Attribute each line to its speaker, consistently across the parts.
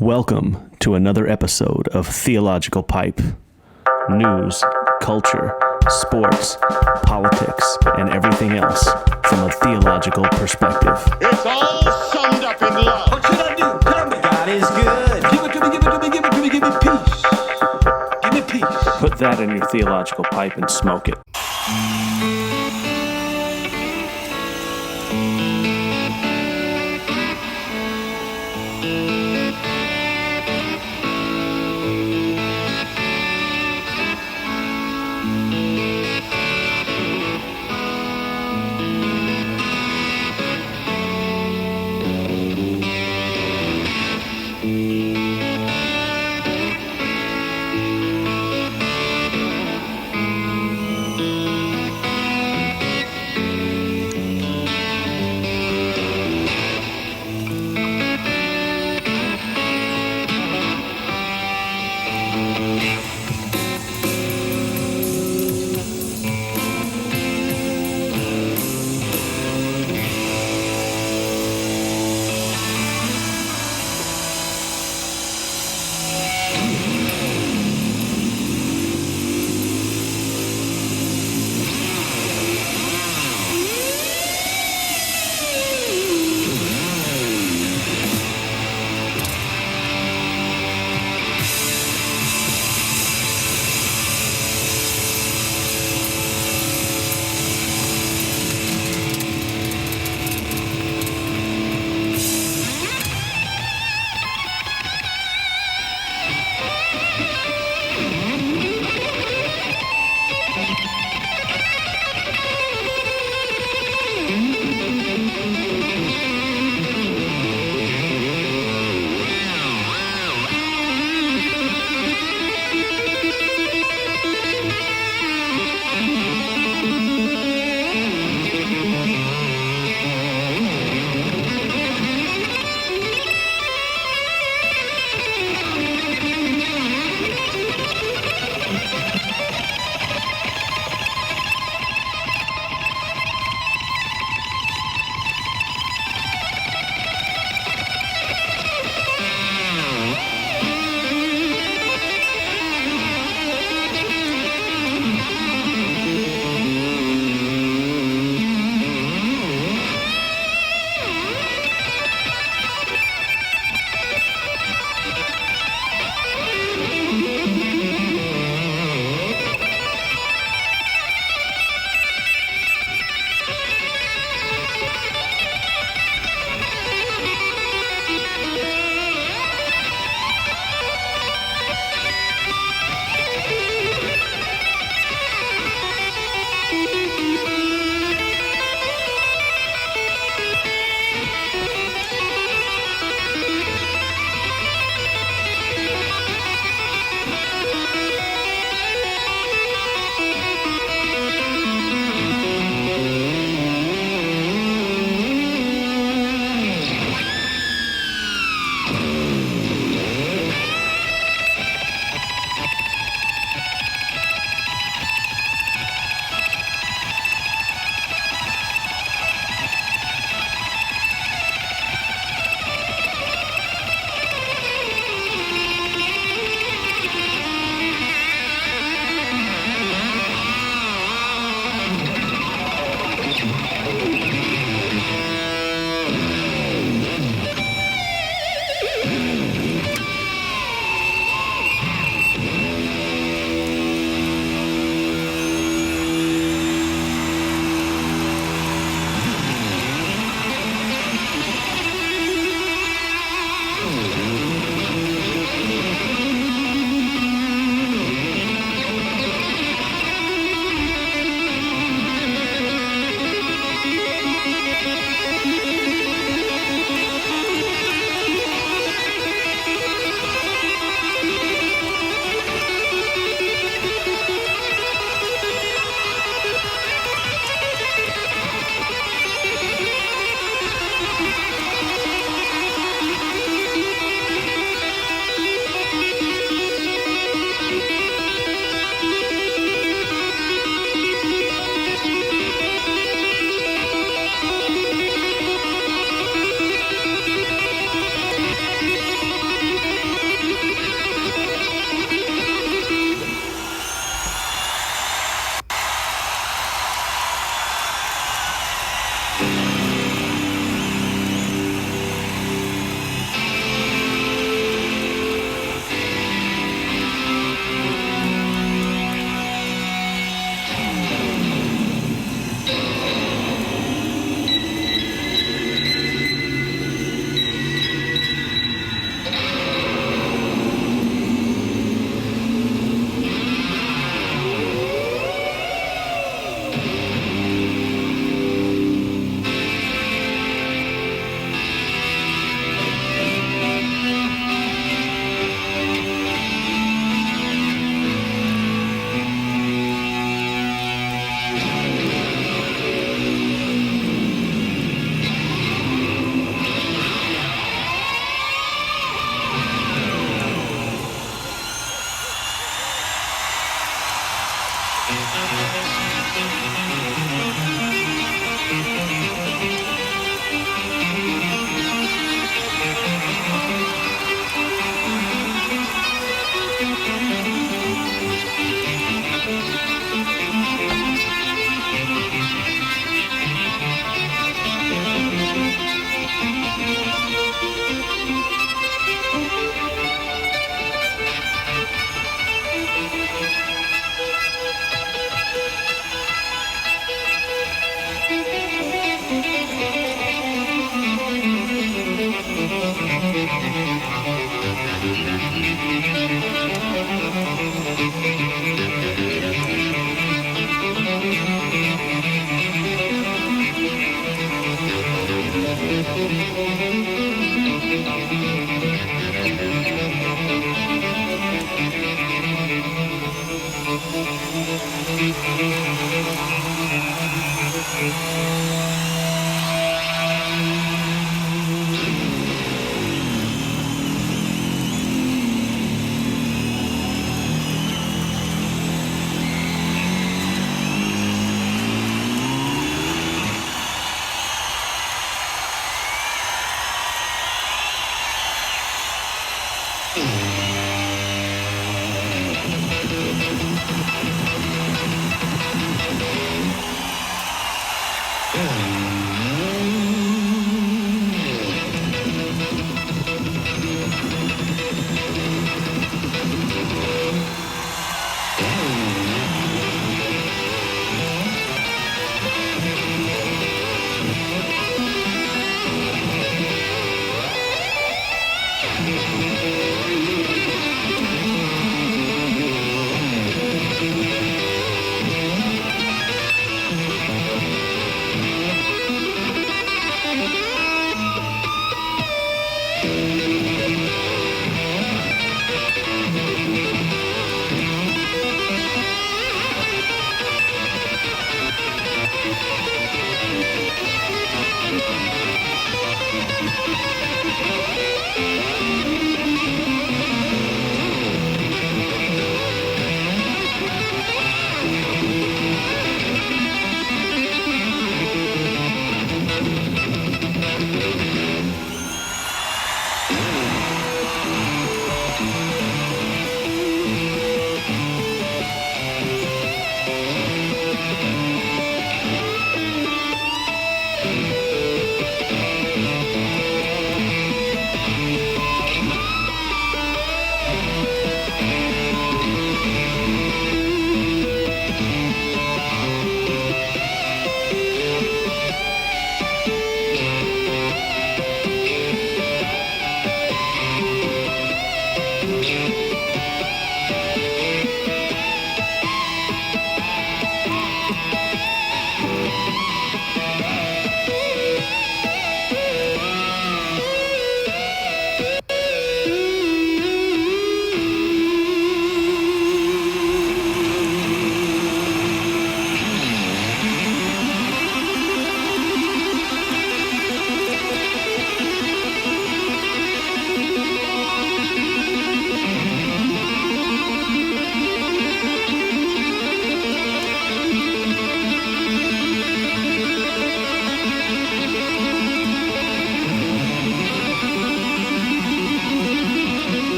Speaker 1: Welcome to another episode of Theological Pipe. News, culture, sports, politics, and everything else from a theological perspective.
Speaker 2: It's all summed up in love.
Speaker 3: What should I do? Tell me.
Speaker 4: God is good.
Speaker 3: Give it to me, give it to me, give it to me, give me peace. Give me peace.
Speaker 1: Put that in your theological pipe and smoke it.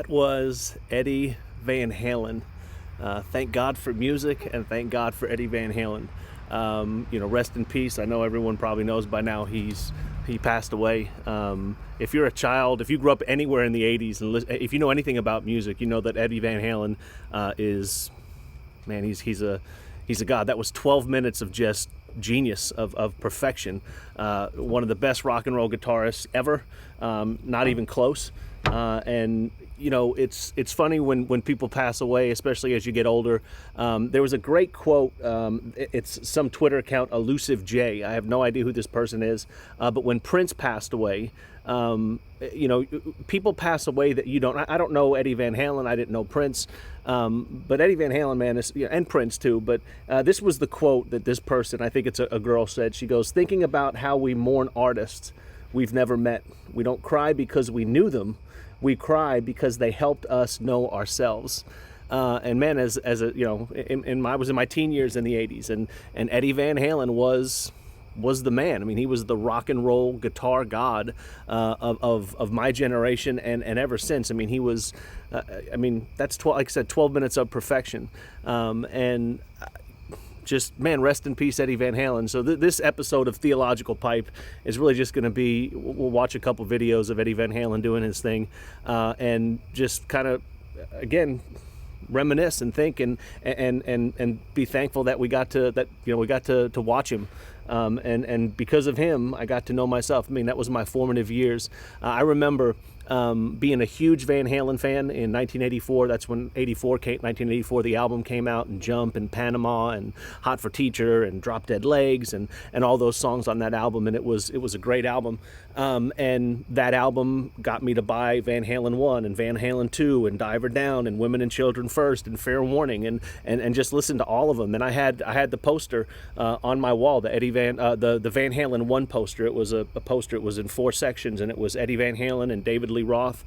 Speaker 1: That was Eddie Van Halen. Thank God for music, and thank God for Eddie Van Halen. Rest in peace. I know everyone probably knows by now he passed away. If you're a child, if you grew up anywhere in the 80s, and if you know anything about music, you know that Eddie Van Halen he's a god. That was 12 minutes of just genius, of perfection. One of the best rock and roll guitarists ever, not even close. And it's funny when people pass away, especially as you get older. There was a great quote. It's some Twitter account, Elusive J. I have no idea who this person is, but when Prince passed away, people pass away that you don't. I don't know Eddie Van Halen. I didn't know Prince, but Eddie Van Halen, man, is, and Prince too. But this was the quote that this person, I think it's a girl, said. She goes, "Thinking about how we mourn artists we've never met. We don't cry because we knew them. We cry because they helped us know ourselves." And man, as a I was in my teen years in the 80s, and Eddie Van Halen was the man. I mean, he was the rock and roll guitar god of my generation, and ever since. I mean, he was. That's like I said, 12 minutes of perfection, and. Just, man, rest in peace, Eddie Van Halen. So this episode of Theological Pipe is really just going to be, we'll watch a couple videos of Eddie Van Halen doing his thing, and just kind of, again, reminisce and think and be thankful that we got to watch him. And because of him, I got to know myself. I mean, that was my formative years. I remember being a huge Van Halen fan in 1984. That's when 1984, the album came out, and Jump and Panama and Hot for Teacher and Drop Dead Legs and all those songs on that album. And it was a great album. And that album got me to buy Van Halen 1 and Van Halen 2 and Diver Down and Women and Children First and Fair Warning and just listen to all of them. And I had the poster on my wall, the Van Halen 1 poster. It was a poster. It was in 4 sections, and it was Eddie Van Halen and David Lee Roth,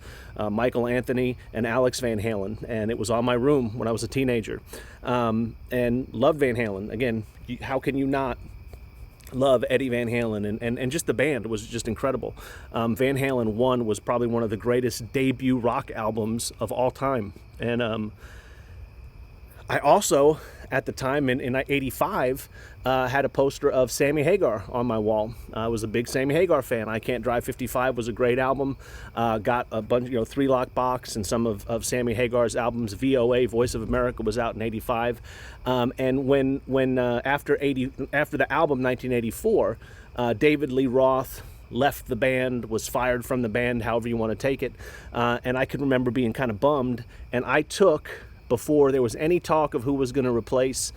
Speaker 1: Michael Anthony, and Alex Van Halen. And it was on my room when I was a teenager. And loved Van Halen. Again, how can you not love Eddie Van Halen? And just the band was just incredible. Van Halen 1 was probably one of the greatest debut rock albums of all time. And I also, at the time in 85, had a poster of Sammy Hagar on my wall. I was a big Sammy Hagar fan. I Can't Drive 55 was a great album. Got a bunch, 3 Lock Box and some of Sammy Hagar's albums. VOA, Voice of America, was out in 85. And when after the album 1984, David Lee Roth left the band, was fired from the band, however you want to take it. And I can remember being kind of bummed. And I took, before there was any talk of who was going to replace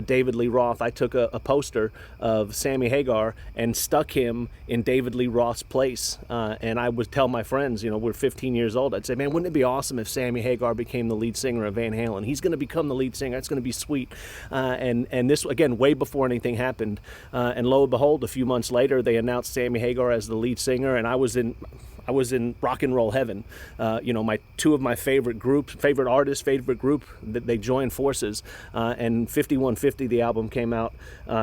Speaker 1: David Lee Roth, I took a poster of Sammy Hagar and stuck him in David Lee Roth's place. And I would tell my friends, we're 15 years old, I'd say, man, wouldn't it be awesome if Sammy Hagar became the lead singer of Van Halen? He's going to become the lead singer. It's going to be sweet. And this, again, way before anything happened. And lo and behold, a few months later, they announced Sammy Hagar as the lead singer, and I was in rock and roll heaven. My two of my favorite artists, favorite group, that they joined forces. And 5150, the album, came out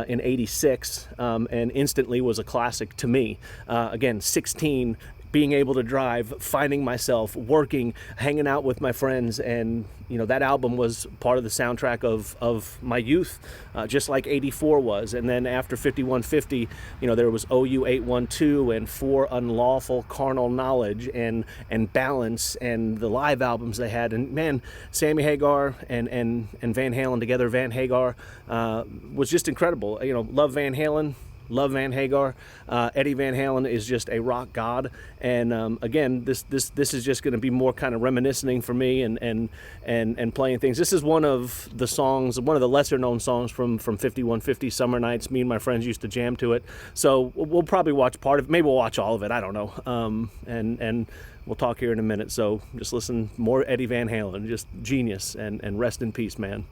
Speaker 1: in 86, and instantly was a classic to me. Again, 16, being able to drive, finding myself, working, hanging out with my friends, and that album was part of the soundtrack of my youth, just like 84 was. And then after 5150, there was OU 812 and For Unlawful Carnal Knowledge and Balance and the live albums they had. And man, Sammy Hagar and Van Halen together, Van Hagar, was just incredible. Love Van Halen. Love Van Hagar. Eddie Van Halen is just a rock god, and again, this is just going to be more kind of reminiscing for me and playing things. This is one of the lesser known songs from 5150, Summer Nights. Me and my friends used to jam to it, so we'll probably watch part of it. Maybe we'll watch all of it. I don't know. And we'll talk here in a minute. So just listen, more Eddie Van Halen, just genius, and rest in peace, man.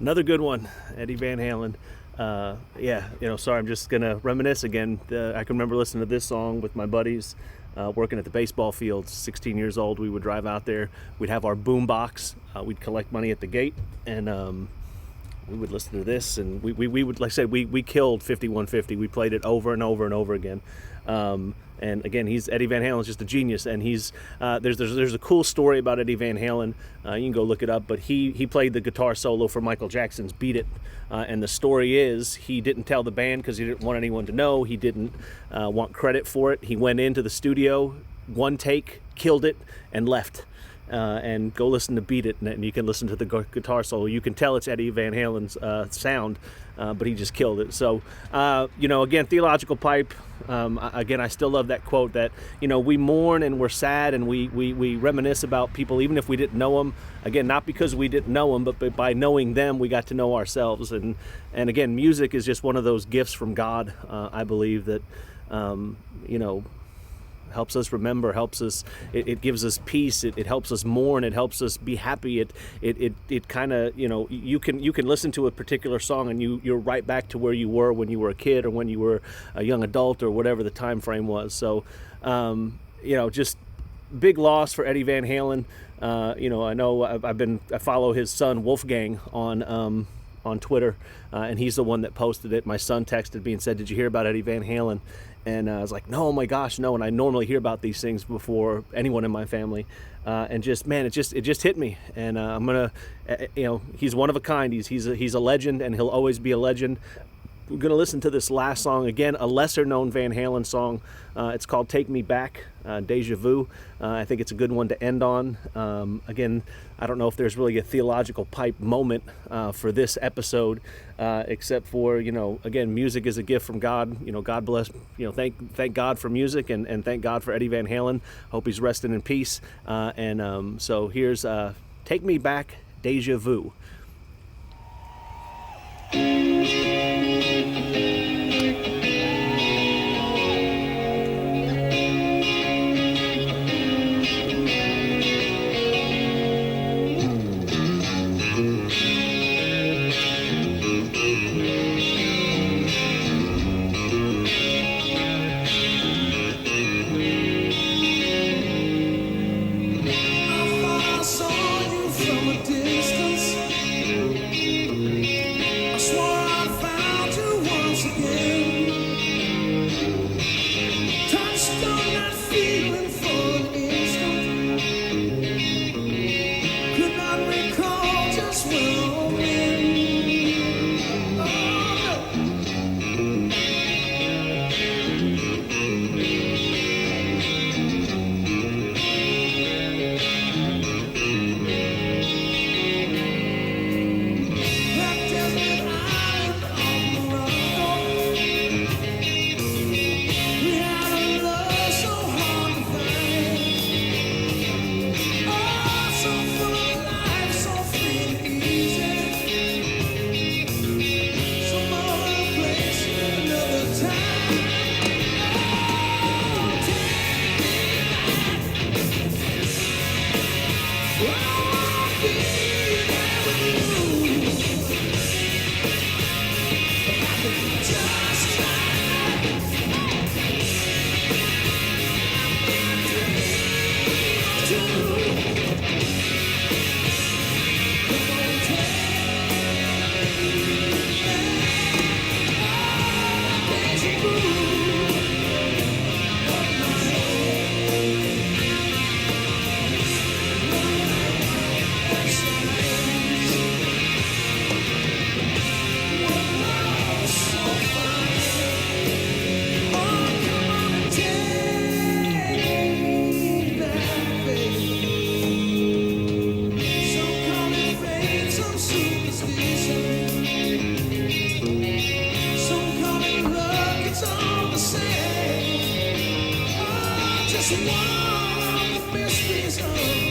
Speaker 1: Another good one, Eddie Van Halen. Sorry, I'm just gonna reminisce again. I can remember listening to this song with my buddies, working at the baseball fields. 16 years old, we would drive out there. We'd have our boom box. We'd collect money at the gate, and we would listen to this. And we would, like I said, we killed 5150. We played it over and over and over again. And again, Eddie Van Halen's just a genius, and there's a cool story about Eddie Van Halen. You can go look it up, but he played the guitar solo for Michael Jackson's "Beat It," and the story is he didn't tell the band because he didn't want anyone to know. He didn't want credit for it. He went into the studio, one take, killed it, and left. And go listen to "Beat It," and you can listen to the guitar solo. You can tell it's Eddie Van Halen's sound, but he just killed it. So, again, Theological Pipe. Again, I still love that quote that, we mourn and we're sad and we reminisce about people even if we didn't know them. Again, not because we didn't know them, but by knowing them, we got to know ourselves. And again, music is just one of those gifts from God, I believe, that, helps us remember, it gives us peace, it helps us mourn, it helps us be happy, it kind of, you can listen to a particular song and you're right back to where you were when you were a kid or when you were a young adult or whatever the time frame was. So just big loss for Eddie Van Halen. I know I follow his son Wolfgang on Twitter, and he's the one that posted it. My son texted me and said, "Did you hear about Eddie Van Halen?" And I was like, "No, oh my gosh, no!" And I normally hear about these things before anyone in my family, and it just hit me. And I'm gonna, he's one of a kind. He's a legend, and he'll always be a legend. We're gonna listen to this last song again, a lesser-known Van Halen song. It's called "Take Me Back," Deja Vu. I think it's a good one to end on. Again, I don't know if there's really a theological pipe moment for this episode, except for, again, music is a gift from God. God bless. Thank God for music, and thank God for Eddie Van Halen. Hope he's resting in peace. So here's "Take Me Back," Deja Vu.
Speaker 4: One of the mysteries of